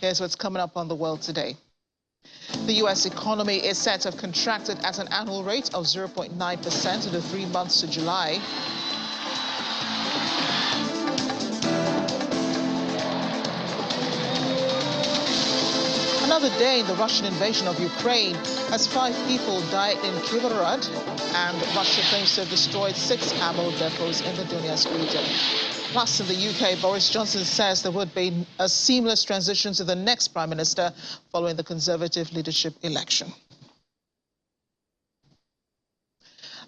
Here's what's coming up on the world today. The U.S. economy is said to have contracted at an annual rate of 0.9% in the 3 months to July. Another day in the Russian invasion of Ukraine as 5 people died in Kirovohrad, and Russia claims to have destroyed 6 ammo depots in the Donetsk region. Plus, in the UK, Boris Johnson says there would be a seamless transition to the next Prime Minister following the Conservative leadership election.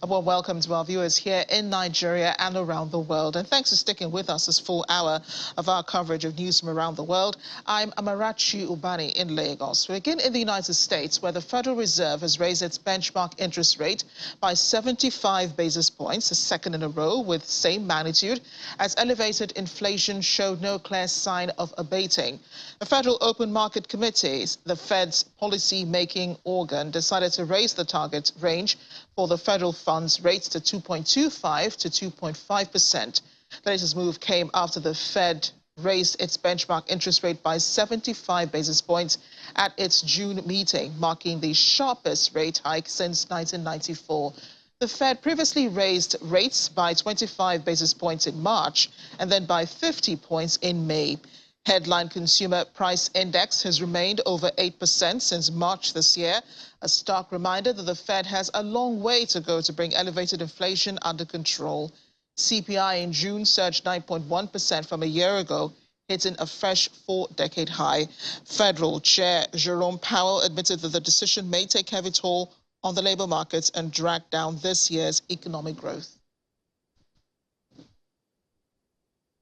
A warm welcome to our viewers here in Nigeria and around the world. And thanks for sticking with us this full hour of our coverage of news from around the world. I'm Amarachi Ubani in Lagos. We begin in the United States, where the Federal Reserve has raised its benchmark interest rate by 75 basis points, the second in a row with same magnitude, as elevated inflation showed no clear sign of abating. The Federal Open Market Committee, the Fed's policy-making organ, decided to raise the target range for the federal funds rate to 2.25 to 2.5%. The latest move came after the Fed raised its benchmark interest rate by 75 basis points at its June meeting, marking the sharpest rate hike since 1994. The Fed previously raised rates by 25 basis points in March and then by 50 points in May. Headline Consumer Price Index has remained over 8% since March this year, a stark reminder that the Fed has a long way to go to bring elevated inflation under control. CPI in June surged 9.1% from a year ago, hitting a fresh 4-decade high. Federal Chair Jerome Powell admitted that the decision may take heavy toll on the labor markets and drag down this year's economic growth.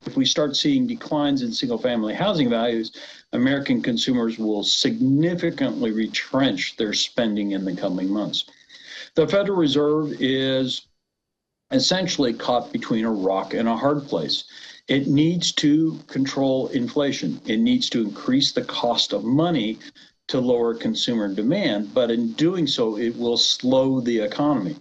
If we start seeing declines in single-family housing values, American consumers will significantly retrench their spending in the coming months. The Federal Reserve is essentially caught between a rock and a hard place. It needs to control inflation. It needs to increase the cost of money to lower consumer demand, but in doing so, it will slow the economy.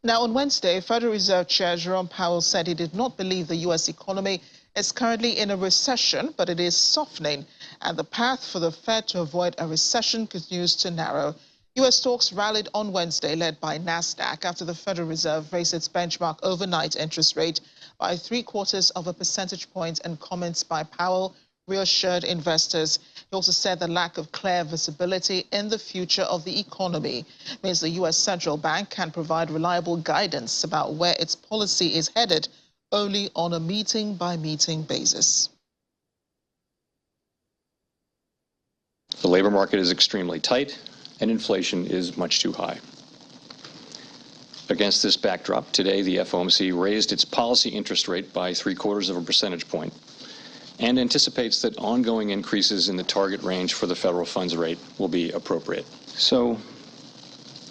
Now, on Wednesday, Federal Reserve Chair Jerome Powell said he did not believe the U.S. economy is currently in a recession, but it is softening, and the path for the Fed to avoid a recession continues to narrow. U.S. stocks rallied on Wednesday, led by NASDAQ, after the Federal Reserve raised its benchmark overnight interest rate by 0.75 of a percentage point, and comments by Powell reassured investors. He also said the lack of clear visibility in the future of the economy means the U.S. Central Bank can provide reliable guidance about where its policy is headed only on a meeting-by-meeting basis. The labor market is extremely tight, and inflation is much too high. Against this backdrop, today the FOMC raised its policy interest rate by 0.75 of a percentage point and anticipates that ongoing increases in the target range for the federal funds rate will be appropriate. So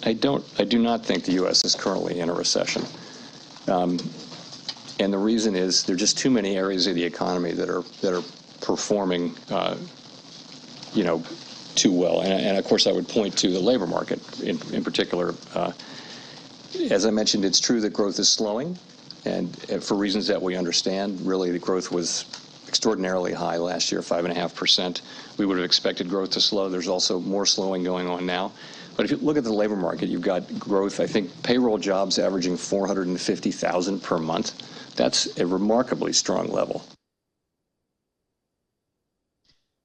I do not think the U.S. is currently in a recession. And the reason is there are just too many areas of the economy that are performing, too well. And of course, I would point to the labor market in particular. As I mentioned, it's true that growth is slowing, and for reasons that we understand. Really, the growth was extraordinarily high last year, 5.5%. We would have expected growth to slow. There's also more slowing going on now. But if you look at the labor market, you've got growth. I think payroll jobs averaging 450,000 per month. That's a remarkably strong level.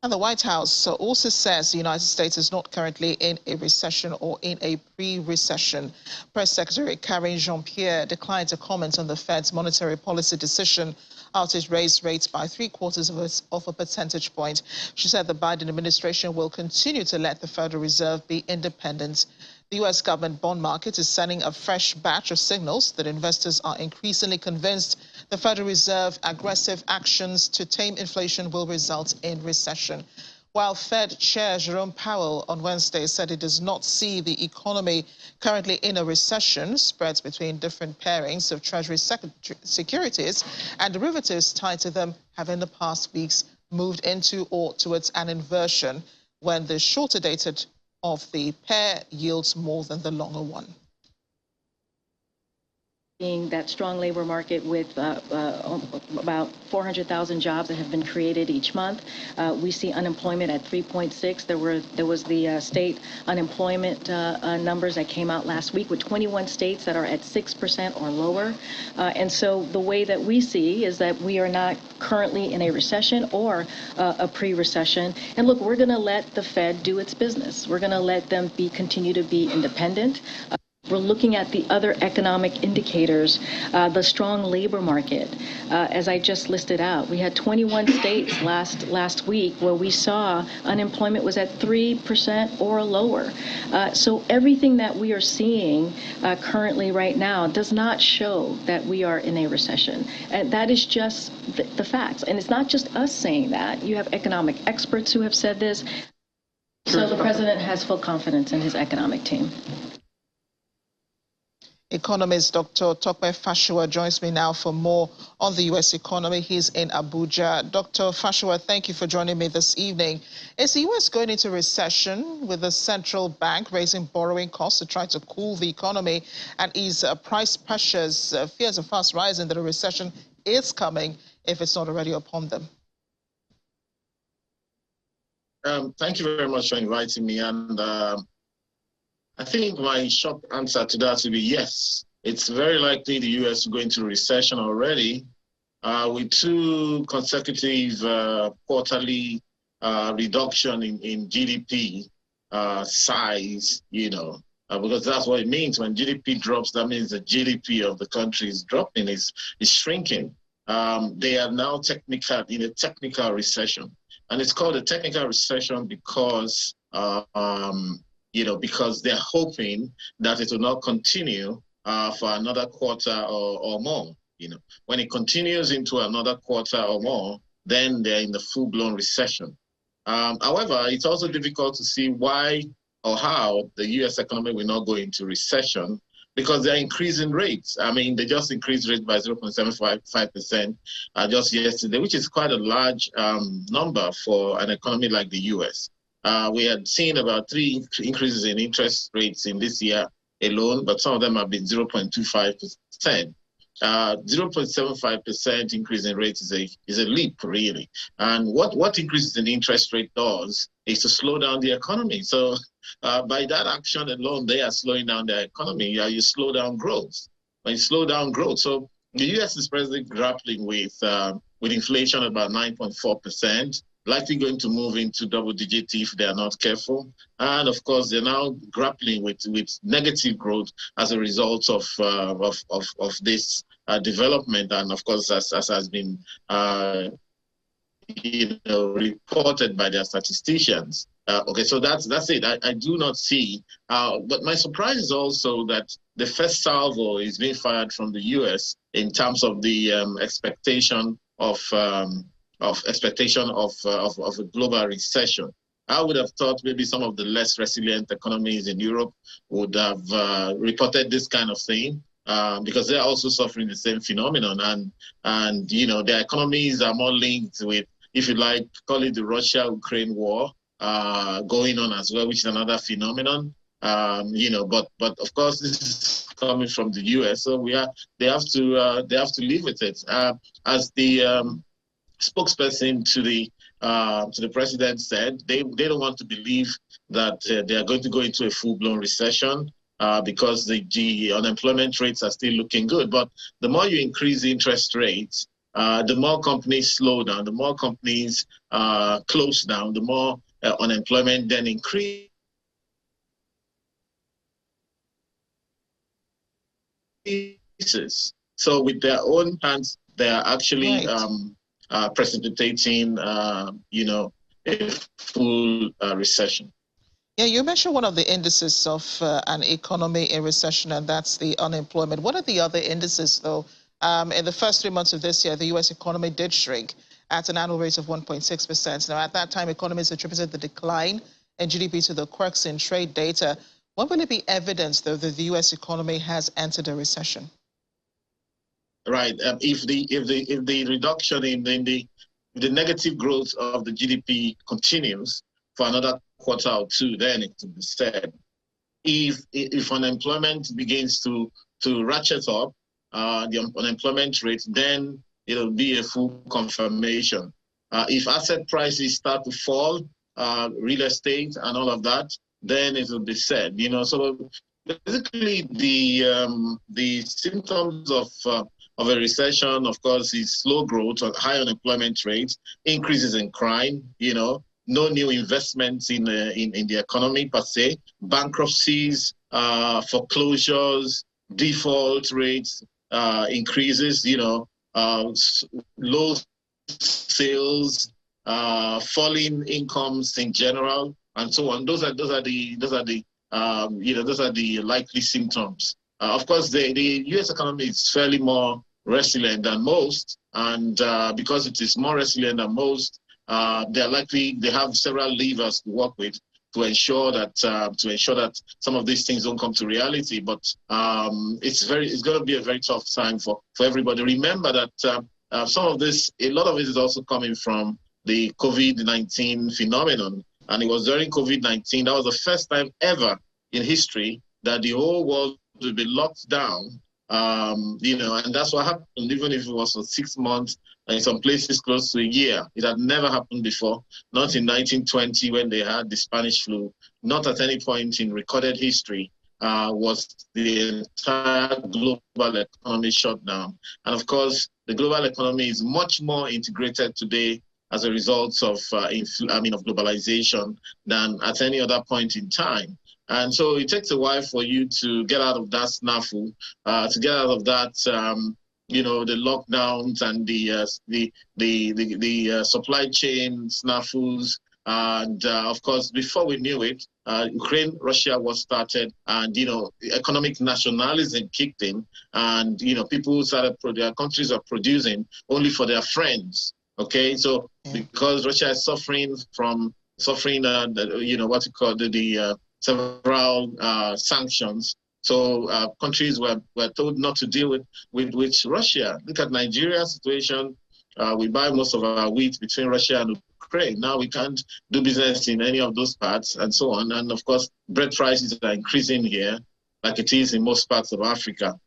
And the White House also says the United States is not currently in a recession or in a pre-recession. Press Secretary Karine Jean-Pierre declined to comment on the Fed's monetary policy decision after it raised rates by 0.75 of a percentage point. She said the Biden administration will continue to let the Federal Reserve be independent. The U.S. government bond market is sending a fresh batch of signals that investors are increasingly convinced the Federal Reserve's aggressive actions to tame inflation will result in recession. While Fed Chair Jerome Powell on Wednesday said he does not see the economy currently in a recession, spreads between different pairings of Treasury securities and derivatives tied to them have in the past weeks moved into or towards an inversion when the shorter dated of the pair yields more than the longer one. that strong labor market with about 400,000 jobs that have been created each month. We see unemployment at 3.6. There was the state unemployment numbers that came out last week with 21 states that are at 6% or lower. And so the way that we see is that we are not currently in a recession or a pre-recession. And look, we're going to let the Fed do its business. We're going to let them continue to be independent. We're looking at the other economic indicators, the strong labor market, as I just listed out. We had 21 states last week where we saw unemployment was at 3% or lower. So everything that we are seeing currently right now does not show that we are in a recession. And that is just the facts. And it's not just us saying that. You have economic experts who have said this. So the president has full confidence in his economic team. Economist Dr. Tope Fashola joins me now for more on the U.S. economy. He's in Abuja. Dr. Fashola, thank you for joining me this evening. Is the U.S. going into recession with the central bank raising borrowing costs to try to cool the economy and ease price pressures? Fears are fast rising that a recession is coming if it's not already upon them. Thank you very much for inviting me. And I think my short answer to that would be yes. It's very likely the U.S. will go into recession already with two consecutive quarterly reduction in GDP size, because that's what it means. When GDP drops, that means the GDP of the country is dropping, is shrinking. They are now in a technical recession. And it's called a technical recession because because they're hoping that it will not continue for another quarter or more. When it continues into another quarter or more, then they're in the full-blown recession. However, it's also difficult to see why or how the U.S. economy will not go into recession because they're increasing rates. I mean, they just increased rates by 0.75% just yesterday, which is quite a large number for an economy like the U.S. We had seen about 3 increases in interest rates in this year alone, but some of them have been 0.25%. 0.75% increase in rates is a leap, really. And what increases in interest rate does is to slow down the economy. So by that action alone, they are slowing down their economy. You slow down growth. When you slow down growth, so the U.S. is presently grappling with inflation about 9.4%. Likely going to move into double digit if they are not careful. And of course, they're now grappling with negative growth as a result of this development. And of course, as has been reported by their statisticians. Okay, so that's it. I do not see. But my surprise is also that the first salvo is being fired from the U.S. in terms of the expectation of a global recession. I would have thought maybe some of the less resilient economies in Europe would have reported this kind of thing because they're also suffering the same phenomenon. And their economies are more linked with, if you like, call it the Russia-Ukraine war going on as well, which is another phenomenon. But of course this is coming from the U.S., so they have to live with it. As the spokesperson to the president said, they don't want to believe that they are going to go into a full-blown recession because the unemployment rates are still looking good. But the more you increase interest rates, the more companies slow down, the more companies close down, the more unemployment then increases. So with their own hands, they are actually precipitating, a full recession. Yeah, you mentioned one of the indices of an economy in recession, and that's the unemployment. What are the other indices, though? In the first 3 months of this year, the U.S. economy did shrink at an annual rate of 1.6%. Now, at that time, economists attributed the decline in GDP to the quirks in trade data. When will it be evidence, though, that the U.S. economy has entered a recession? Right. If the reduction in the negative growth of the GDP continues for another quarter or two, then it will be said. If unemployment begins to ratchet up, the unemployment rate, then it'll be a full confirmation. If asset prices start to fall, real estate and all of that, then it will be said. So basically the symptoms of a recession, of course, is slow growth, high unemployment rate, increases in crime, no new investments in the economy per se, bankruptcies, foreclosures, default rates increases, low sales, falling incomes in general, and so on. Those are the likely symptoms. Of course, the U.S. economy is fairly more resilient than most, and because it is more resilient than most, they have several levers to work with to ensure that some of these things don't come to reality. But it's going to be a very tough time for everybody. Remember that a lot of it is also coming from the COVID-19 phenomenon, and it was during COVID-19 that was the first time ever in history that the whole world will be locked down. And that's what happened, even if it was for 6 months, and in some places close to a year. It had never happened before, not in 1920 when they had the Spanish flu, not at any point in recorded history was the entire global economy shut down. And of course, the global economy is much more integrated today as a result of globalization than at any other point in time. And so it takes a while for you to get out of that snafu, to get out of that, the lockdowns and the supply chain snafus. And of course, before we knew it, Ukraine-Russia war started, and economic nationalism kicked in, and people started their countries are producing only for their friends. Okay, so because Russia is suffering the several sanctions. So countries were told not to deal with Russia. Look at Nigeria's situation. We buy most of our wheat between Russia and Ukraine. Now we can't do business in any of those parts and so on. And of course, bread prices are increasing here, like it is in most parts of Africa.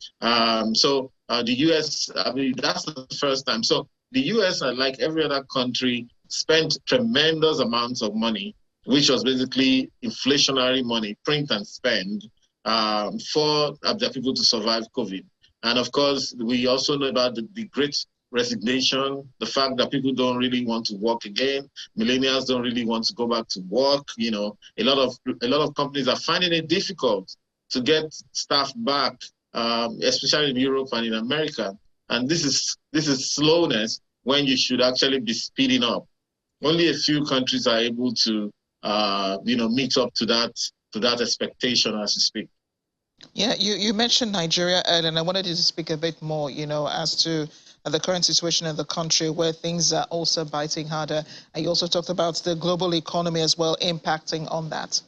So the U.S., that's the first time. So the U.S., like every other country, spent tremendous amounts of money, which was basically inflationary money, print and spend, for the people to survive COVID. And of course, we also know about the great resignation, the fact that people don't really want to work again. Millennials don't really want to go back to work. A lot of companies are finding it difficult to get staff back, especially in Europe and in America. And this is slowness when you should actually be speeding up. Only a few countries are able to meet up to that expectation as you speak. Yeah, you mentioned Nigeria earlier, and I wanted you to speak a bit more, as to the current situation in the country where things are also biting harder. And you also talked about the global economy as well impacting on that.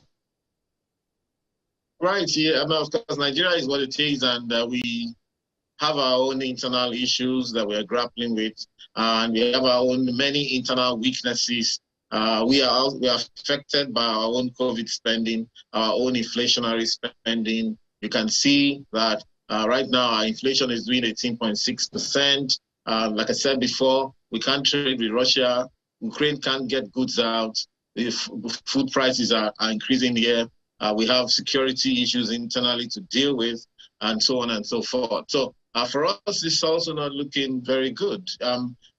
Right, yeah, of course, Nigeria is what it is, and we have our own internal issues that we are grappling with, and we have our own many internal weaknesses. We are affected by our own COVID spending, our own inflationary spending. You can see that right now our inflation is doing 18.6%. Like I said before, we can't trade with Russia. Ukraine can't get goods out. The food prices are increasing here. We have security issues internally to deal with, and so on and so forth. So for us, it's also not looking very good.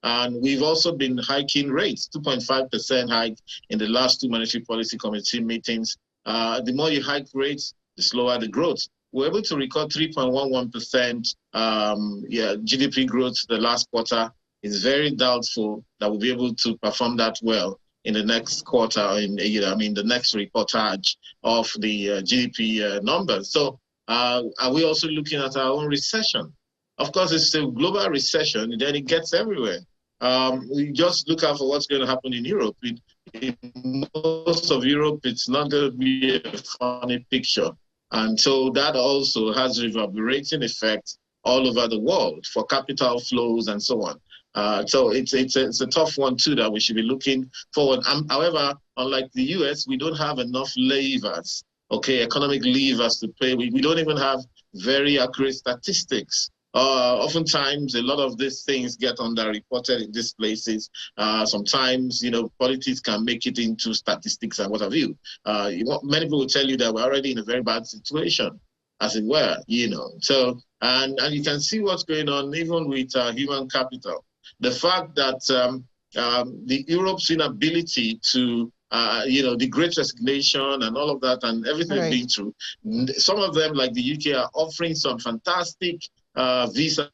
And we've also been hiking rates, 2.5% hike in the last two monetary policy committee meetings. The more you hike rates, the slower the growth. We're able to record 3.11% GDP growth the last quarter. It's very doubtful that we'll be able to perform that well in the next quarter, the next reportage of the GDP numbers. So are we also looking at our own recession? Of course, it's a global recession, and then it gets everywhere. We just look out for what's going to happen in Europe. In most of Europe, it's not going to be a funny picture. And so that also has reverberating effects all over the world for capital flows and so on. So it's a tough one too that we should be looking forward. However, unlike the US, we don't have enough levers, economic levers to play with. We don't even have very accurate statistics Oftentimes, a lot of these things get underreported in these places. Sometimes, politics can make it into statistics and what have you. Many people will tell you that we're already in a very bad situation, as it were, So, and you can see what's going on even with human capital. The fact that the Europe's inability to the Great Resignation and all of that and everything Right. being through. Some of them, like the UK, are offering some fantastic visa.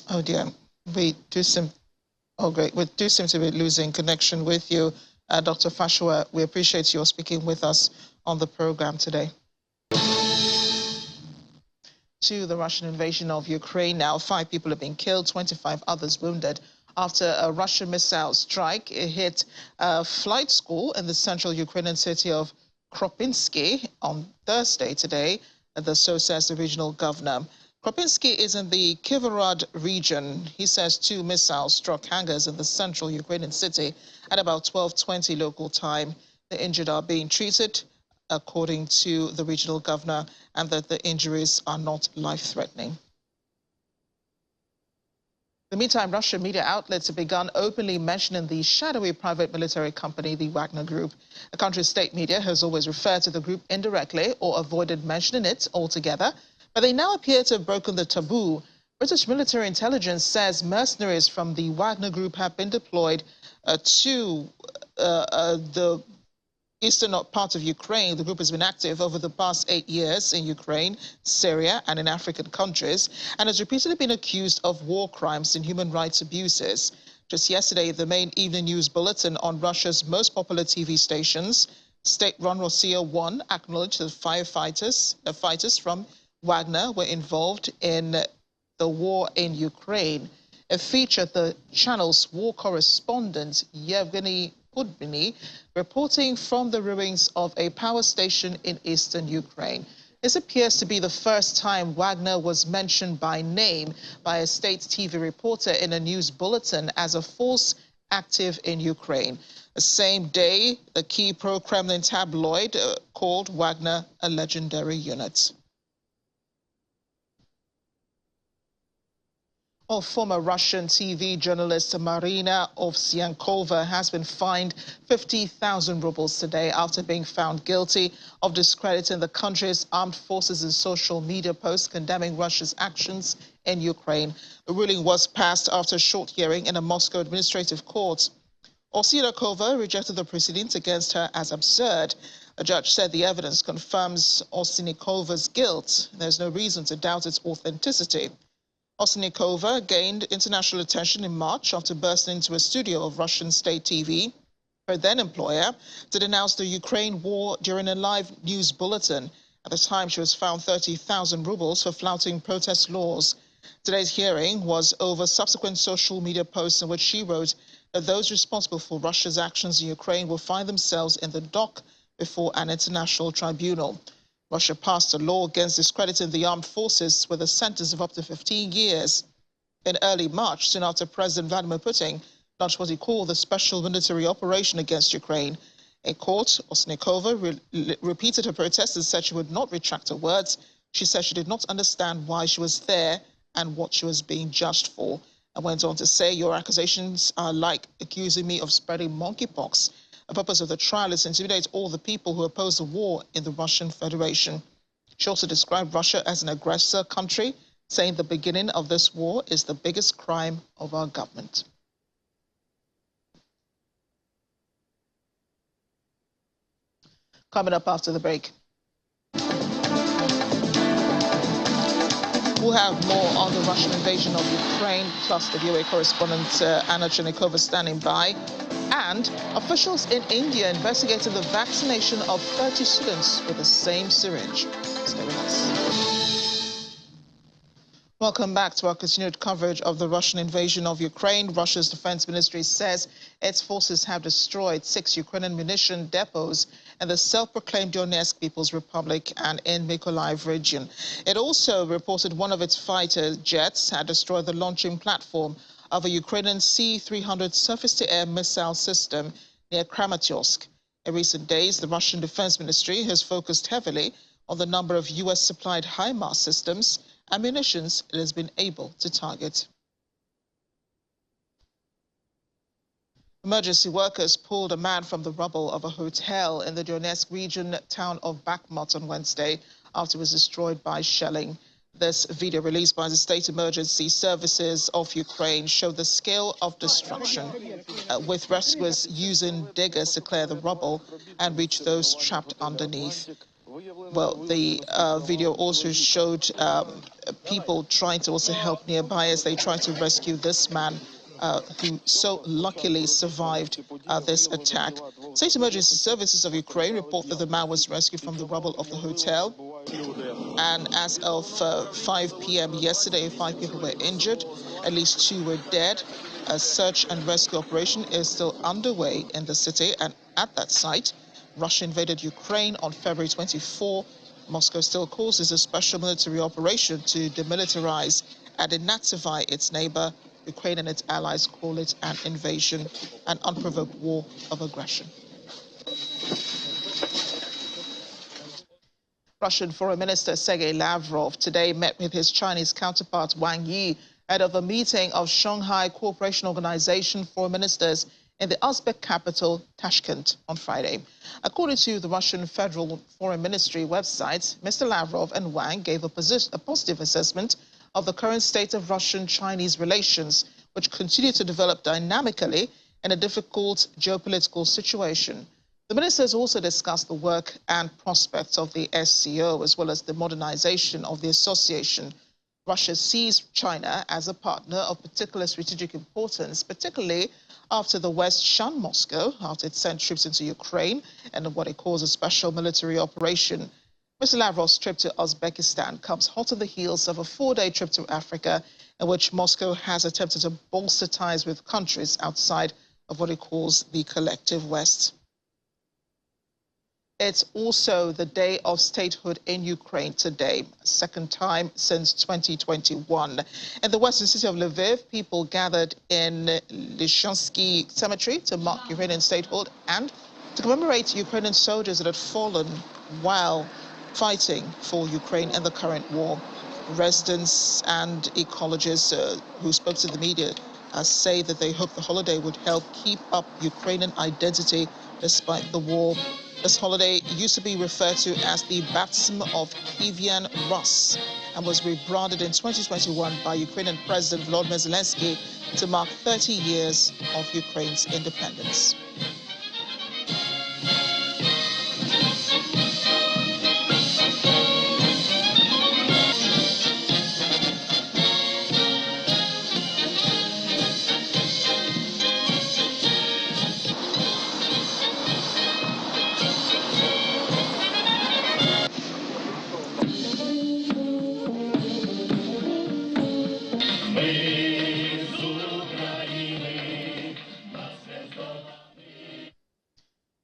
Oh dear, we do seem. Oh great, we do seem to be losing connection with you, Dr. Fashua. We appreciate your speaking with us on the program today. To the Russian invasion of Ukraine now, 5 people have been killed, 25 others wounded after a Russian missile strike. It hit a flight school in the central Ukrainian city of Kropynsky on Thursday today, so says the regional governor. Kropynsky is in the Kirovohrad region. He says 2 missiles struck hangars in the central Ukrainian city at about 12:20 local time. The injured are being treated, according to the regional governor, and that the injuries are not life-threatening. In the meantime, Russian media outlets have begun openly mentioning the shadowy private military company, the Wagner Group. The country's state media has always referred to the group indirectly or avoided mentioning it altogether, but they now appear to have broken the taboo. British military intelligence says mercenaries from the Wagner Group have been deployed to the eastern part of Ukraine. The group has been active over the past 8 years in Ukraine, Syria, and in African countries, and has repeatedly been accused of war crimes and human rights abuses. Just yesterday, the main evening news bulletin on Russia's most popular TV stations, state-run Rossiya 1, acknowledged that fighters from Wagner were involved in the war in Ukraine. It featured the channel's war correspondent, Yevgeny Udbini, reporting from the ruins of a power station in eastern Ukraine. This appears to be the first time Wagner was mentioned by name by a state TV reporter in a news bulletin as a force active in Ukraine. The same day, the key pro-Kremlin tabloid called Wagner a legendary unit. Former Russian TV journalist Marina Ovsyankova has been fined 50,000 rubles today after being found guilty of discrediting the country's armed forces in social media posts condemning Russia's actions in Ukraine. The ruling was passed after a short hearing in a Moscow administrative court. Ovsyankova rejected the proceedings against her as absurd. A judge said the evidence confirms Ovsyankova's guilt. There's no reason to doubt its authenticity. Ovsyankova gained international attention in March after bursting into a studio of Russian state TV, her then-employer, to denounce the Ukraine war during a live news bulletin. At the time, she was found 30,000 rubles for flouting protest laws. Today's hearing was over subsequent social media posts in which she wrote that those responsible for Russia's actions in Ukraine will find themselves in the dock before an international tribunal. Russia passed a law against discrediting the armed forces with a sentence of up to 15 years. In early March, soon after President Vladimir Putin launched what he called the special military operation against Ukraine. In court, Ovsyankova repeated her protest and said she would not retract her words. She said she did not understand why she was there and what she was being judged for, and went on to say, "Your accusations are like accusing me of spreading monkeypox. The purpose of the trial is to intimidate all the people who oppose the war in the Russian Federation." She also described Russia as an aggressor country, saying the beginning of this war is the biggest crime of our government. Coming up after the break. We'll have more on the Russian invasion of Ukraine, plus the VOA correspondent Anna Chernikova standing by. And officials in India investigating the vaccination of 30 students with the same syringe. Stay with us. Welcome back to our continued coverage of the Russian invasion of Ukraine. Russia's defense ministry says its forces have destroyed 6 Ukrainian munition depots in the self-proclaimed Donetsk People's Republic and in Mykolaiv region. It also reported one of its fighter jets had destroyed the launching platform of a Ukrainian C-300 surface-to-air missile system near Kramatorsk. In recent days, the Russian Defense Ministry has focused heavily on the number of U.S.-supplied HIMARS systems and munitions it has been able to target. Emergency workers pulled a man from the rubble of a hotel in the Donetsk region town of Bakhmut on Wednesday after it was destroyed by shelling. This video released by the State Emergency Services of Ukraine showed the scale of destruction, with rescuers using diggers to clear the rubble and reach those trapped underneath. Well, the video also showed people trying to also help nearby as they tried to rescue this man who so luckily survived this attack. State Emergency Services of Ukraine report that the man was rescued from the rubble of the hotel. And as of 5 p.m. yesterday, 5 people were injured. At least 2 were dead. A search and rescue operation is still underway in the city. And at that site, Russia invaded Ukraine on February 24. Moscow still calls this a special military operation to demilitarize and denazify its neighbor. Ukraine and its allies call it an invasion, an unprovoked war of aggression. Russian Foreign Minister Sergei Lavrov today met with his Chinese counterpart Wang Yi ahead of a meeting of Shanghai Cooperation Organization foreign ministers in the Uzbek capital Tashkent on Friday. According to the Russian Federal Foreign Ministry website, Mr. Lavrov and Wang gave a positive assessment of the current state of Russian-Chinese relations, which continue to develop dynamically in a difficult geopolitical situation. The ministers also discussed the work and prospects of the SCO, as well as the modernization of the association. Russia sees China as a partner of particular strategic importance, particularly after the West shunned Moscow after it sent troops into Ukraine and what it calls a special military operation. Mr. Lavrov's trip to Uzbekistan comes hot on the heels of a 4-day trip to Africa, in which Moscow has attempted to bolster ties with countries outside of what it calls the collective West. It's also the day of statehood in Ukraine today, second time since 2021. In the western city of Lviv, people gathered in Lyshansky Cemetery to mark Ukrainian statehood and to commemorate Ukrainian soldiers that had fallen while fighting for Ukraine in the current war. Residents and ecologists who spoke to the media say that they hope the holiday would help keep up Ukrainian identity despite the war. This holiday used to be referred to as the Baptism of Kievan Rus and was rebranded in 2021 by Ukrainian President Volodymyr Zelensky to mark 30 years of Ukraine's independence.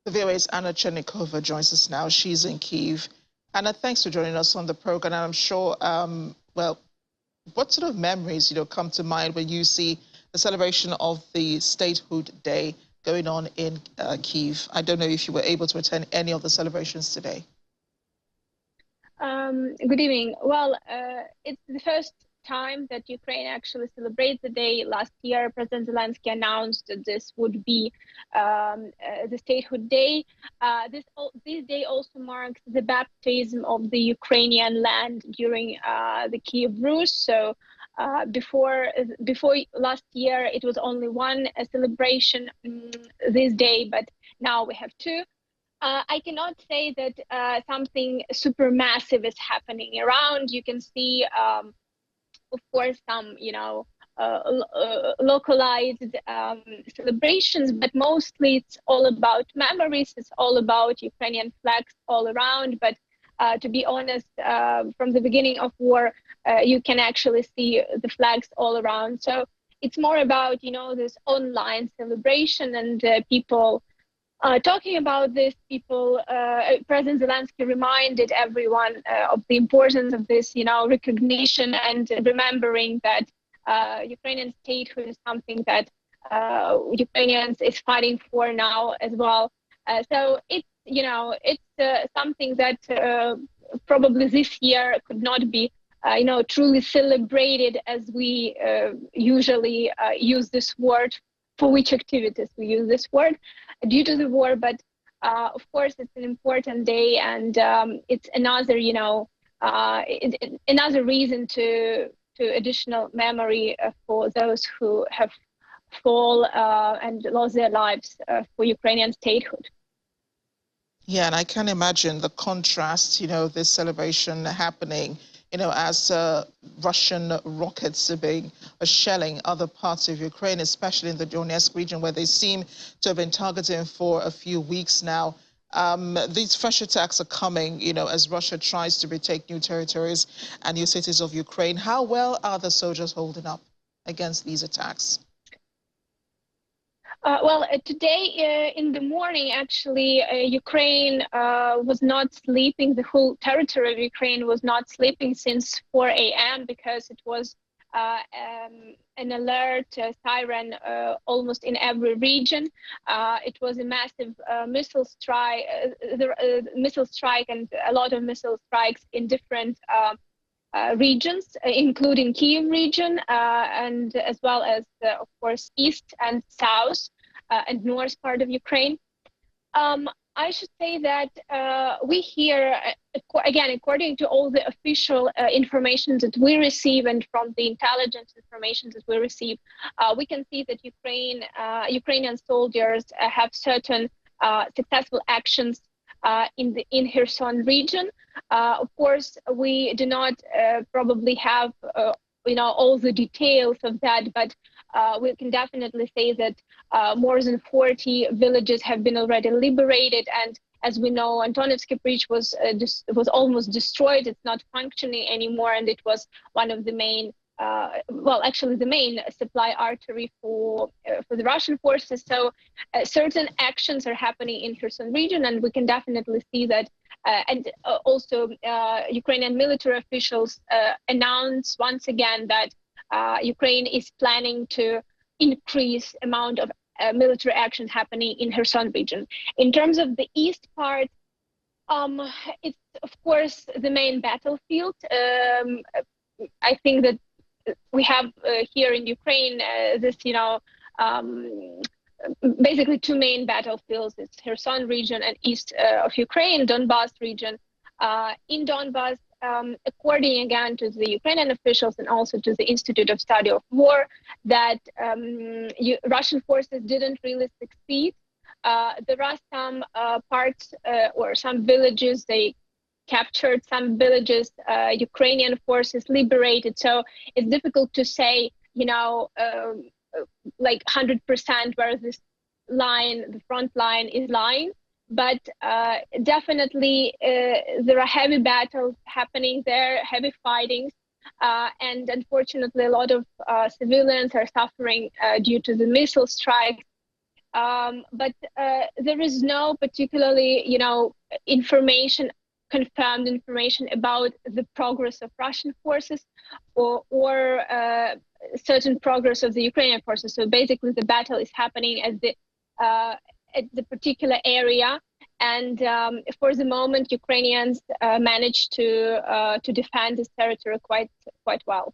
The VOA's Anna Chernikova joins us now. She's in Kyiv. Anna, thanks for joining us on the program. And I'm sure, well, what sort of memories, come to mind when you see the celebration of the Statehood Day going on in Kyiv? I don't know if you were able to attend any of the celebrations today. Good evening. Well, it's the first time that Ukraine actually celebrates the day. Last year, President Zelensky announced that this would be the Statehood Day. This day also marks the baptism of the Ukrainian land during the Kirovohrad. So before last year, it was only one celebration this day, but now we have two. I cannot say that something super massive is happening around. You can see, of course, some, localized celebrations, but mostly it's all about memories. It's all about Ukrainian flags all around. But to be honest, from the beginning of war, you can actually see the flags all around. So it's more about, this online celebration and people talking about this. President Zelensky reminded everyone of the importance of this, recognition and remembering that Ukrainian statehood is something that Ukrainians is fighting for now as well. So it's, it's something that probably this year could not be truly celebrated as we usually use this word, for which activities we use this word due to the war. But of course, it's an important day, and it's another, another reason to additional memory for those who have fallen and lost their lives for Ukrainian statehood. Yeah, and I can imagine the contrast, this celebration happening, as Russian rockets are shelling other parts of Ukraine, especially in the Donetsk region, where they seem to have been targeting for a few weeks now. These fresh attacks are coming, as Russia tries to retake new territories and new cities of Ukraine. How well are the soldiers holding up against these attacks? Today in the morning, actually, Ukraine was not sleeping. The whole territory of Ukraine was not sleeping since 4 a.m. because it was an alert siren almost in every region. It was a massive missile strike, and a lot of missile strikes in different regions, including Kyiv region, and as well as, of course, east and south and north part of Ukraine. I should say that we hear, again, according to all the official information that we receive and from the intelligence information that we receive, we can see that Ukrainian soldiers have certain successful actions in Kherson region. Of course, we do not probably have all the details of that, but we can definitely say that more than 40 villages have been already liberated, and as we know, Antonovsky Bridge was almost destroyed. It's not functioning anymore, and it was one of the main, actually the main supply artery for the Russian forces. So certain actions are happening in Kherson region, and we can definitely see that. And also, Ukrainian military officials announced once again that Ukraine is planning to increase amount of military actions happening in Kherson region. In terms of the east part, it's of course the main battlefield. I think that we have here in Ukraine this, basically two main battlefields. It's Kherson region and east of Ukraine, Donbas region. In Donbas, according again to the Ukrainian officials and also to the Institute of Study of War, that Russian forces didn't really succeed. There are some parts or some villages, they captured some villages, Ukrainian forces liberated. So it's difficult to say, like 100% where this line, the front line is lying. But definitely there are heavy battles happening there, heavy fightings, and unfortunately a lot of civilians are suffering due to the missile strikes. But there is no particularly, confirmed information about the progress of Russian forces or certain progress of the Ukrainian forces. So basically the battle is happening at the particular area, and for the moment, Ukrainians managed to defend this territory quite well.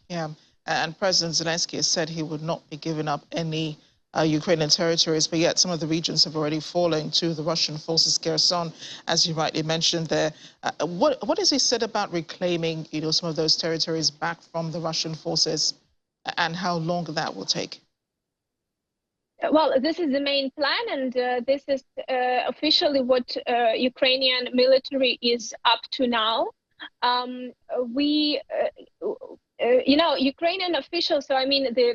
Yeah, and President Zelensky has said he would not be giving up any Ukrainian territories, but yet some of the regions have already fallen to the Russian forces. Kherson, as you rightly mentioned there. What has he said about reclaiming, some of those territories back from the Russian forces, and how long that will take? Well, this is the main plan, and this is officially what Ukrainian military is up to now. Ukrainian officials, so I mean the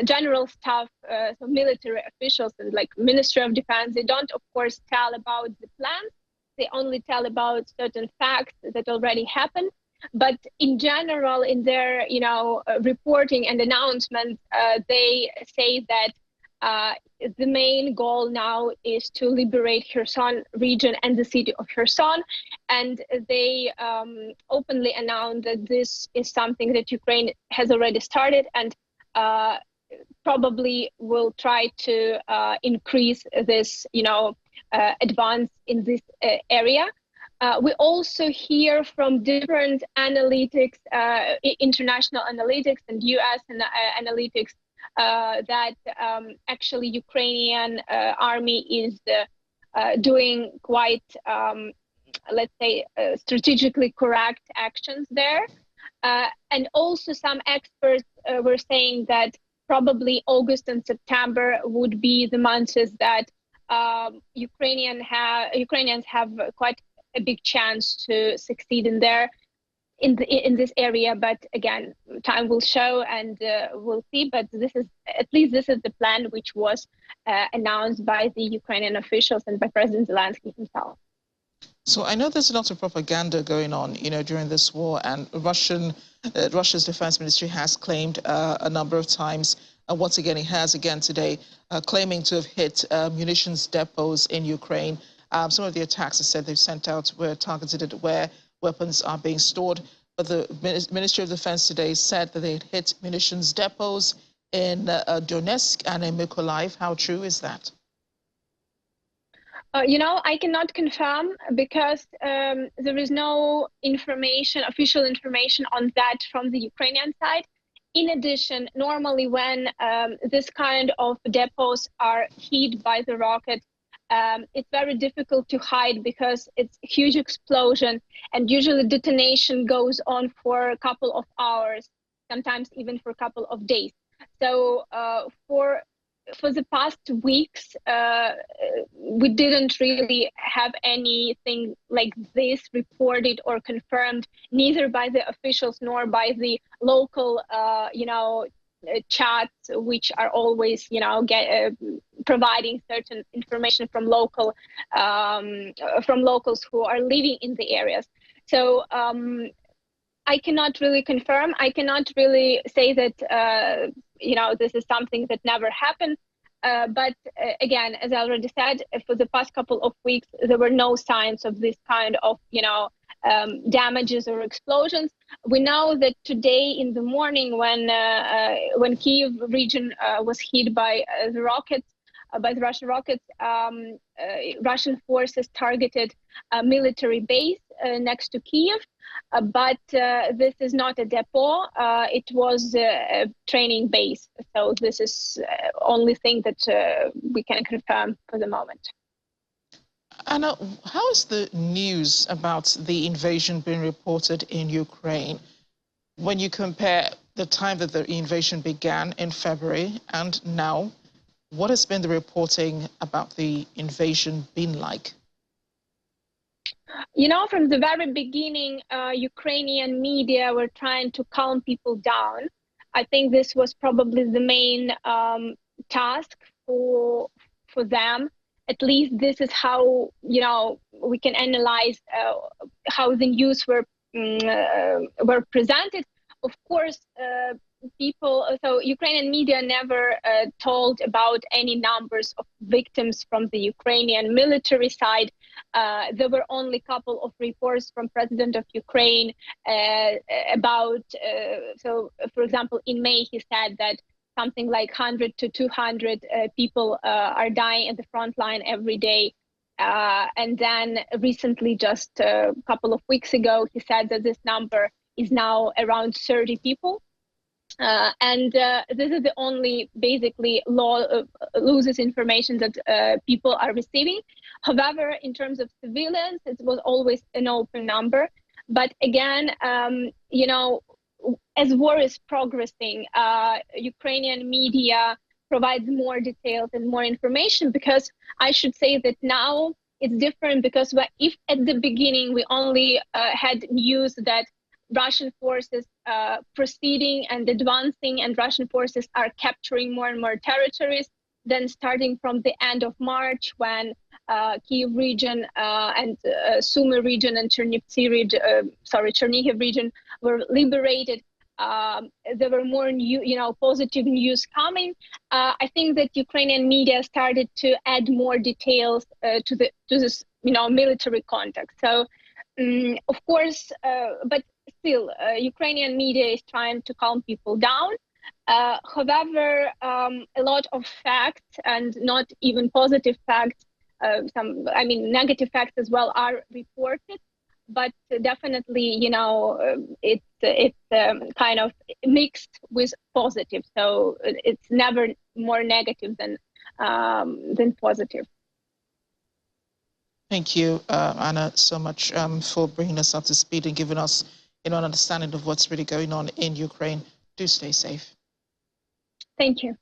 general staff, so military officials and like Ministry of Defense, they don't, of course, tell about the plans. They only tell about certain facts that already happened. But in general, in their, reporting and announcements, they say that the main goal now is to liberate Kherson region and the city of Kherson, and they openly announced that this is something that Ukraine has already started and probably will try to increase this, advance in this area. We also hear from different analytics, international analytics and US analytics, that actually Ukrainian army is doing quite, let's say, strategically correct actions there. And also some experts were saying that probably August and September would be the months that Ukrainians have quite a big chance to succeed in this area. But again, time will show, and we'll see. But this is the plan which was announced by the Ukrainian officials and by President Zelensky himself. So I know there's a lot of propaganda going on, during this war, and Russia's defense ministry has claimed a number of times, and once again, it has again today, claiming to have hit munitions depots in Ukraine. Some of the attacks, said they've sent out, were targeted at where weapons are being stored. But the Ministry of Defense today said that they had hit munitions depots in Donetsk and in Mykolaiv. How true is that? I cannot confirm because there is no official information on that from the Ukrainian side. In addition, normally when this kind of depots are hit by the rocket, it's very difficult to hide because it's a huge explosion, and usually detonation goes on for a couple of hours, sometimes even for a couple of days. So for the past weeks, we didn't really have anything like this reported or confirmed, neither by the officials nor by the local, chats, which are always, providing certain information from locals who are living in the areas. So I cannot really confirm. I cannot really say that this is something that never happened. But again, as I already said, for the past couple of weeks, there were no signs of this kind of damages or explosions. We know that today in the morning, when Kiev region was hit by the rockets, by the Russian rockets, Russian forces targeted a military base next to Kiev, but this is not a depot. It was a training base. So this is only thing that we can confirm for the moment. Anna, how is the news about the invasion being reported in Ukraine when you compare the time that the invasion began in February and now? What has been the reporting about the invasion been like? From the very beginning, Ukrainian media were trying to calm people down. I think this was probably the main task for them. At least this is how, we can analyze how the news were presented. Of course, so Ukrainian media never told about any numbers of victims from the Ukrainian military side. There were only a couple of reports from President of Ukraine about, so for example, in May, he said that something like 100 to 200 people are dying at the front line every day. And then recently, just a couple of weeks ago, he said that this number is now around 30 people. And this is the only basically loses information that people are receiving. However, in terms of civilians, it was always an open number. But again, as war is progressing, Ukrainian media provides more details and more information, because I should say that now it's different, because if at the beginning we only had news that Russian forces proceeding and advancing, and Russian forces are capturing more and more territories. Then starting from the end of March, when Kiev region and Sumy region and Chernihiv region were liberated, there were more positive news coming. I think that Ukrainian media started to add more details to this military context. So of course, but still, Ukrainian media is trying to calm people down. However, a lot of facts, and not even positive facts, negative facts as well, are reported. but definitely, it's kind of mixed with positive. So it's never more negative than positive. Thank you, Anna, so much for bringing us up to speed and giving us an understanding of what's really going on in Ukraine. Do stay safe. Thank you.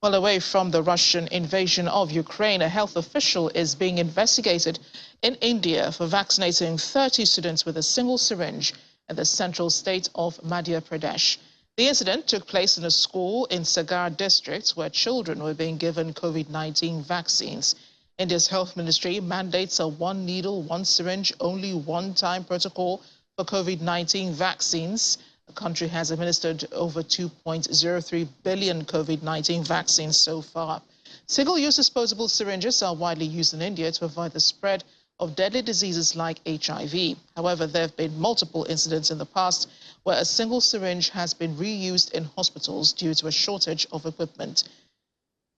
Well, away from the Russian invasion of Ukraine, a health official is being investigated in India for vaccinating 30 students with a single syringe in the central state of Madhya Pradesh. The incident took place in a school in Sagar district where children were being given COVID-19 vaccines. India's health ministry mandates a one needle, one syringe, only one-time protocol for COVID-19 vaccines. The country has administered over 2.03 billion COVID-19 vaccines so far. Single-use disposable syringes are widely used in India to avoid the spread of deadly diseases like HIV. However, there have been multiple incidents in the past where a single syringe has been reused in hospitals due to a shortage of equipment.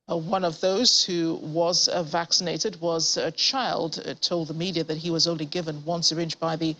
One of those who was vaccinated was a child, told the media that he was only given one syringe by the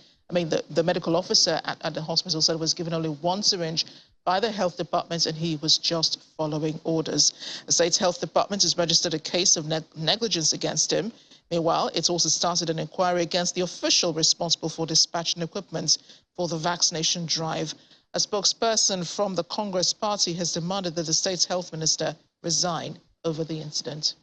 medical officer at the hospital said was given only one syringe by the health department and he was just following orders. The state's health department has registered a case of negligence against him. Meanwhile, it's also started an inquiry against the official responsible for dispatching equipment for the vaccination drive. A spokesperson from the Congress party has demanded that the state's health minister resign over the incident.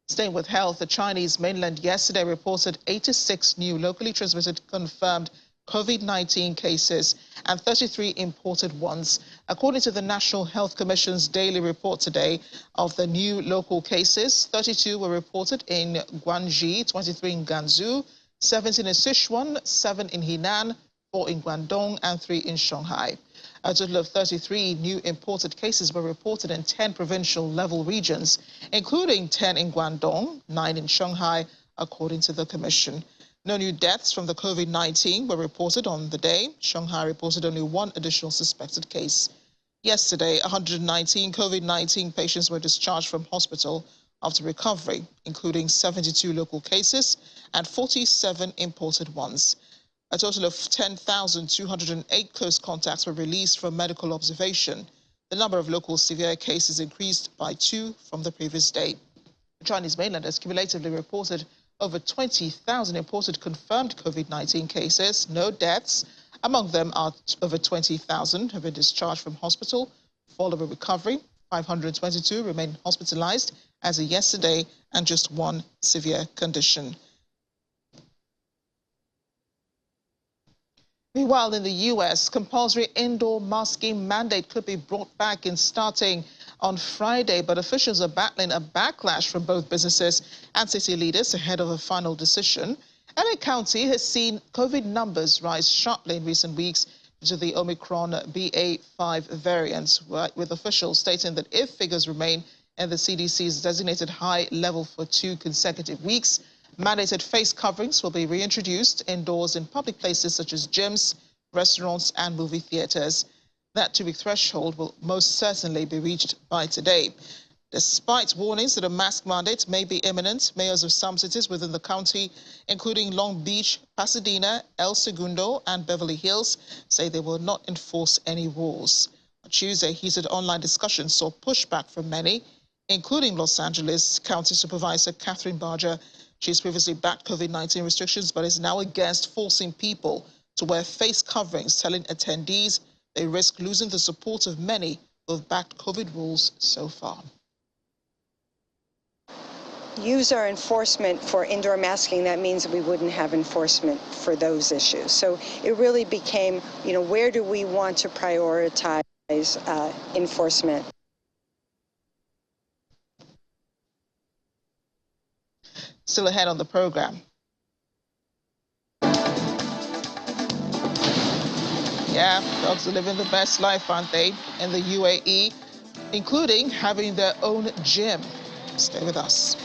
Staying with health, the Chinese mainland yesterday reported 86 new locally transmitted confirmed COVID-19 cases and 33 imported ones. According to the National Health Commission's daily report today, of the new local cases, 32 were reported in Guangxi, 23 in Gansu, 17 in Sichuan, 7 in Henan, 4 in Guangdong, and 3 in Shanghai. A total of 33 new imported cases were reported in 10 provincial-level regions, including 10 in Guangdong, 9 in Shanghai, according to the Commission. No new deaths from the COVID-19 were reported on the day. Shanghai reported only one additional suspected case. Yesterday, 119 COVID-19 patients were discharged from hospital after recovery, including 72 local cases and 47 imported ones. A total of 10,208 close contacts were released from medical observation. The number of local severe cases increased by 2 from the previous day. The Chinese mainland has cumulatively reported over 20,000 imported confirmed COVID-19 cases, no deaths. Among them are over 20,000 have been discharged from hospital following recovery. 522 remain hospitalized as of yesterday, and just one severe condition. Meanwhile, in the U.S., compulsory indoor masking mandate could be brought back in starting on Friday, but officials are battling a backlash from both businesses and city leaders ahead of a final decision. LA County has seen COVID numbers rise sharply in recent weeks due to the Omicron BA.5 variant, with officials stating that if figures remain in the CDC's designated high level for 2 consecutive weeks, mandated face coverings will be reintroduced indoors in public places such as gyms, restaurants, and movie theaters. That 2-week threshold will most certainly be reached by today. Despite warnings that a mask mandate may be imminent, mayors of some cities within the county, including Long Beach, Pasadena, El Segundo, and Beverly Hills, say they will not enforce any rules. On Tuesday, heated online discussions saw pushback from many, including Los Angeles County Supervisor Catherine Barger. She's previously backed COVID-19 restrictions, but is now against forcing people to wear face coverings, telling attendees they risk losing the support of many who have backed COVID rules so far. Use our enforcement for indoor masking, that means we wouldn't have enforcement for those issues. So it really became, where do we want to prioritize enforcement? Still ahead on the program. Yeah, dogs are living the best life, aren't they, in the UAE, including having their own gym. Stay with us.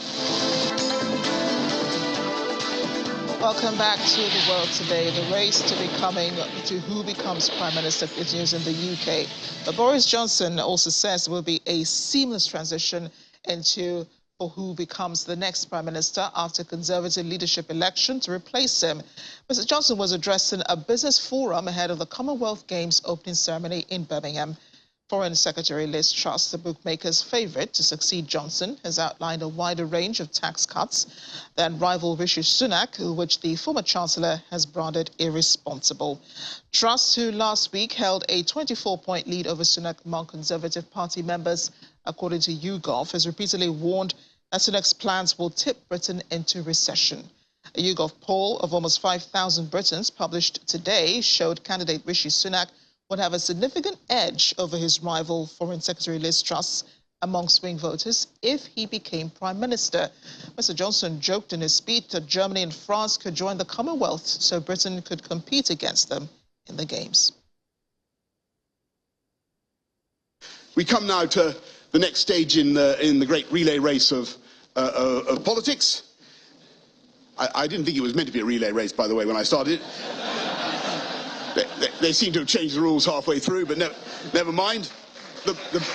Welcome back to The World Today. The race to who becomes Prime Minister continues in the UK. But Boris Johnson also says there will be a seamless transition into for who becomes the next prime minister after Conservative leadership election to replace him. Mr. Johnson was addressing a business forum ahead of the Commonwealth Games opening ceremony in Birmingham. Foreign Secretary Liz Truss, the bookmaker's favourite to succeed Johnson, has outlined a wider range of tax cuts than rival Rishi Sunak, which the former Chancellor has branded irresponsible. Truss, who last week held a 24-point lead over Sunak among Conservative Party members, according to YouGov, has repeatedly warned that Sunak's plans will tip Britain into recession. A YouGov poll of almost 5,000 Britons published today showed candidate Rishi Sunak would have a significant edge over his rival, Foreign Secretary Liz Truss, among swing voters if he became Prime Minister. Mr. Johnson joked in his speech that Germany and France could join the Commonwealth so Britain could compete against them in the Games. We come now to the next stage in the great relay race of politics. I didn't think it was meant to be a relay race, by the way, when I started. They seem to have changed the rules halfway through, but never mind.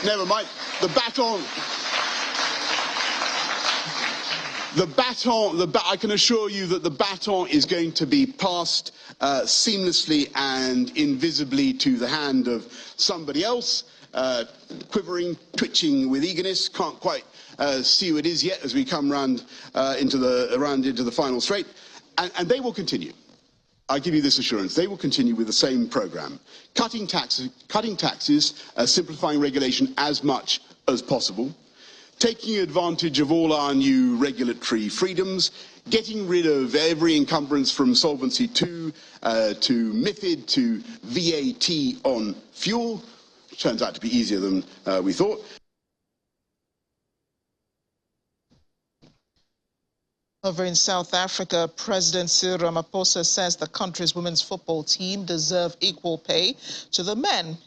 Never mind. The baton. I can assure you that the baton is going to be passed seamlessly and invisibly to the hand of somebody else, quivering, twitching with eagerness. Can't quite see who it is yet as we come round into the final straight, and they will continue. I give you this assurance, they will continue with the same programme. Cutting taxes, simplifying regulation as much as possible, taking advantage of all our new regulatory freedoms, getting rid of every encumbrance from Solvency II to MiFID to VAT on fuel, which turns out to be easier than we thought. Over in South Africa, President Cyril Ramaphosa says the country's women's football team deserve equal pay to the men,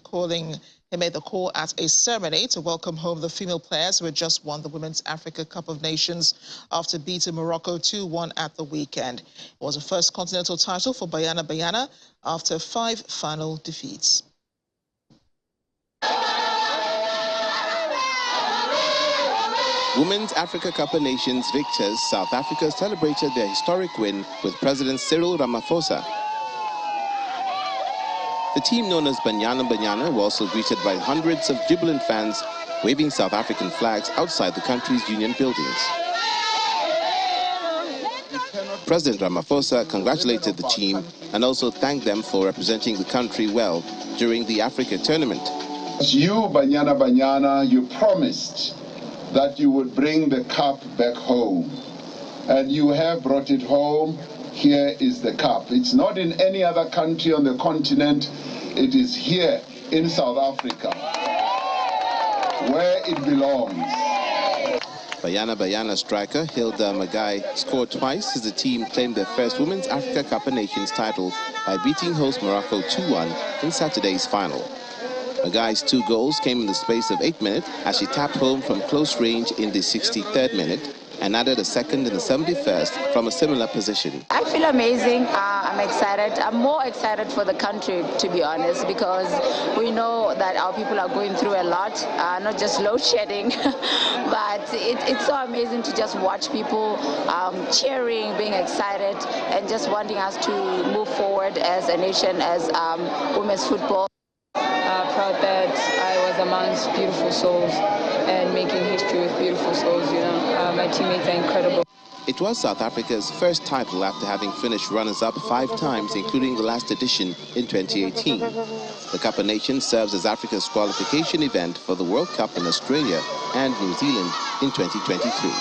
he made the call at a ceremony to welcome home the female players who had just won the Women's Africa Cup of Nations after beating Morocco 2-1 at the weekend. It was the first continental title for Banyana Banyana after 5 final defeats. Women's Africa Cup of Nations victors, South Africa celebrated their historic win with President Cyril Ramaphosa. The team known as Banyana Banyana were also greeted by hundreds of jubilant fans waving South African flags outside the country's union buildings. President Ramaphosa congratulated the team and also thanked them for representing the country well during the Africa tournament. You, Banyana Banyana, you promised that you would bring the cup back home. And you have brought it home. Here is the cup. It's not in any other country on the continent. It is here in South Africa, where it belongs. Banyana Banyana striker Hilda Magai scored twice as the team claimed their first Women's Africa Cup of Nations title by beating host Morocco 2-1 in Saturday's final. Magai's 2 goals came in the space of 8 minutes as she tapped home from close range in the 63rd minute and added a second in the 71st from a similar position. I feel amazing. I'm excited. I'm more excited for the country, to be honest, because we know that our people are going through a lot, not just load shedding, but it's so amazing to just watch people cheering, being excited, and just wanting us to move forward as a nation, as women's football. Proud that I was amongst beautiful souls and making history with beautiful souls, you know. My teammates are incredible. It was South Africa's first title after having finished runners-up 5 times, including the last edition in 2018. The Cup of Nations serves as Africa's qualification event for the World Cup in Australia and New Zealand in 2023.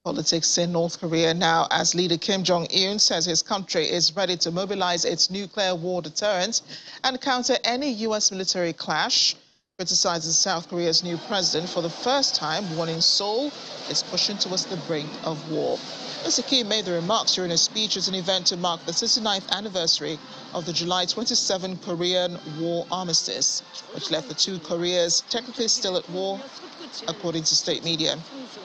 Politics in North Korea now, as leader Kim Jong-un says his country is ready to mobilize its nuclear war deterrent and counter any U.S. military clash. Criticizes South Korea's new president for the first time, warning Seoul is pushing towards the brink of war. Mr. Kim made the remarks during a speech at an event to mark the 69th anniversary of the July 27 Korean War armistice, which left the 2 Koreas technically still at war, according to state media.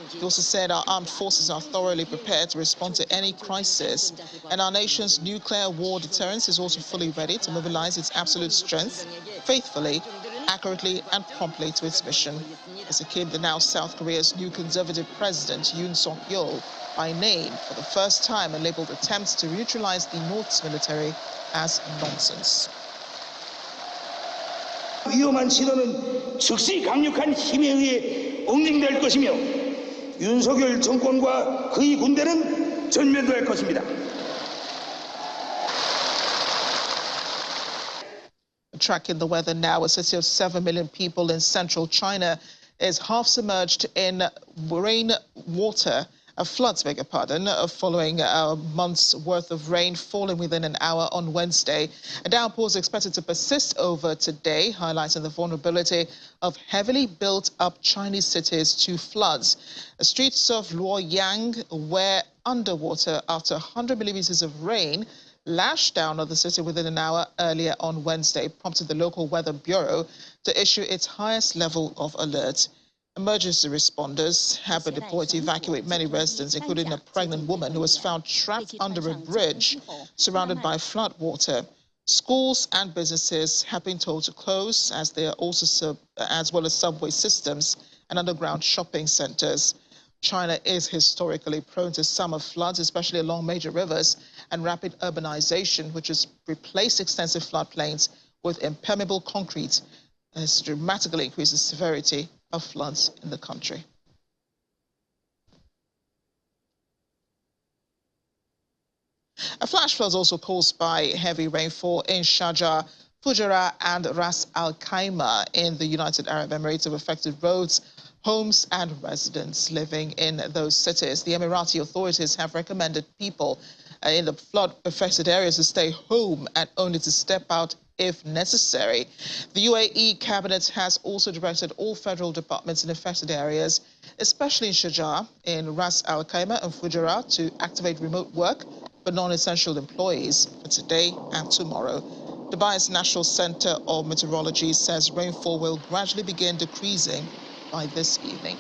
He also said our armed forces are thoroughly prepared to respond to any crisis, and our nation's nuclear war deterrence is also fully ready to mobilize its absolute strength faithfully accurately and promptly to its mission. As a kid, the now South Korea's new conservative president, Yoon Suk-yeol, by name for the first time and labeled attempts to neutralize the North's military as nonsense. 위험한 시도는 즉시 강력한 힘에 의해 응징될 것이며 윤석열 정권과 그의 군대는 전면도할 것입니다. Tracking the weather now, a city of 7 million people in central China is half submerged in floods, following a month's worth of rain falling within an hour on Wednesday. A downpour is expected to persist over today, highlighting the vulnerability of heavily built-up Chinese cities to floods. The streets of Luoyang were underwater after 100 millimeters of rain lashed down on the city within an hour earlier on Wednesday, prompting the local weather bureau to issue its highest level of alert. Emergency responders have been deployed to evacuate many residents, including a pregnant woman who was found trapped under a bridge surrounded by flood water. Schools and businesses have been told to close, as well as subway systems and underground shopping centers. China is historically prone to summer floods, especially along major rivers, and rapid urbanization, which has replaced extensive floodplains with impermeable concrete, has dramatically increased the severity of floods in the country. A flash flood is also caused by heavy rainfall in Sharjah, Fujairah and Ras Al Khaimah in the United Arab Emirates have affected roads, homes and residents living in those cities. The Emirati authorities have recommended people in the flood-affected areas to stay home and only to step out if necessary. The UAE cabinet has also directed all federal departments in affected areas, especially in Sharjah, in Ras Al Khaimah and Fujairah, to activate remote work for non-essential employees for today and tomorrow. Dubai's National Center of Meteorology says rainfall will gradually begin decreasing by this evening.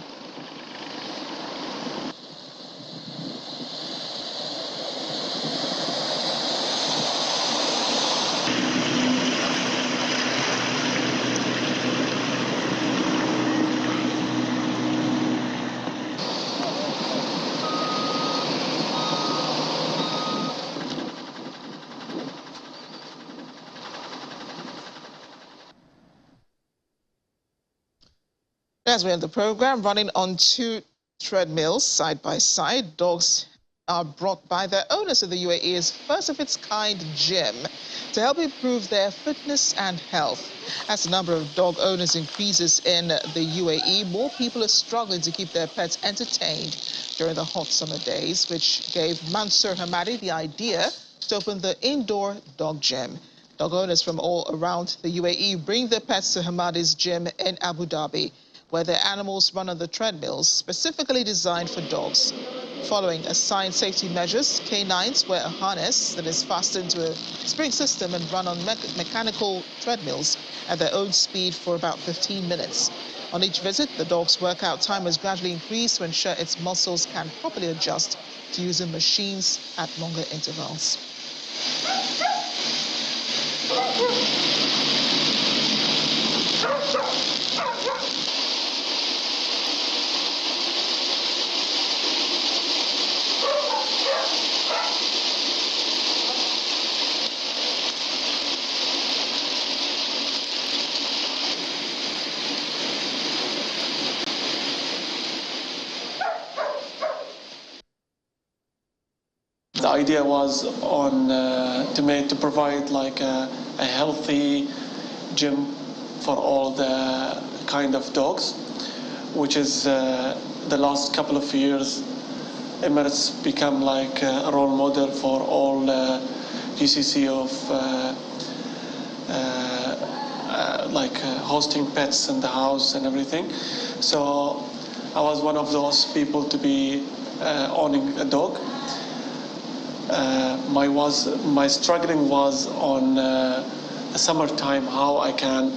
As we end the program, running on 2 treadmills side by side, dogs are brought by their owners to the UAE's first-of-its-kind gym to help improve their fitness and health. As the number of dog owners increases in the UAE, more people are struggling to keep their pets entertained during the hot summer days, which gave Mansour Hamadi the idea to open the indoor dog gym. Dog owners from all around the UAE bring their pets to Hamadi's gym in Abu Dhabi, where their animals run on the treadmills specifically designed for dogs. Following assigned safety measures, canines wear a harness that is fastened to a spring system and run on mechanical treadmills at their own speed for about 15 minutes. On each visit, the dog's workout time is gradually increased to ensure its muscles can properly adjust to using machines at longer intervals. The idea was on to provide like a healthy gym for all the kind of dogs, which is the last couple of years Emirates become like a role model for all GCC of hosting pets in the house and everything. So I was one of those people to be owning a dog. My struggling was on the summertime, how I can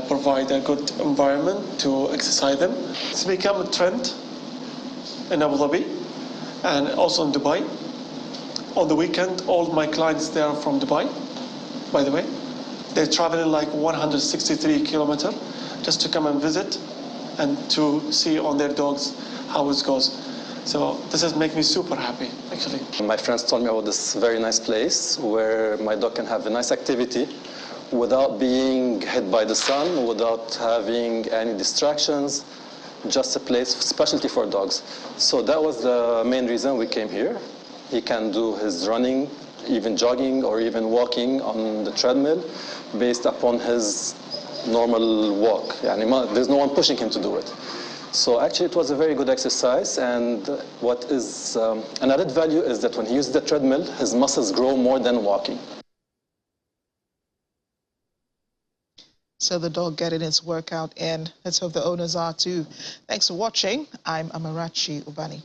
provide a good environment to exercise them. It's become a trend in Abu Dhabi and also in Dubai. On the weekend, all my clients there are from Dubai, by the way. They're traveling like 163 kilometers just to come and visit and to see on their dogs how it goes. So this has made me super happy, actually. My friends told me about this very nice place where my dog can have a nice activity without being hit by the sun, without having any distractions, just a place specialty for dogs. So that was the main reason we came here. He can do his running, even jogging or even walking on the treadmill based upon his normal walk. There's no one pushing him to do it. So actually it was a very good exercise, and what is an added value is that when he uses the treadmill, his muscles grow more than walking. So the dog getting its workout in. Let's hope the owners are too. Thanks for watching. I'm Amarachi Ubani.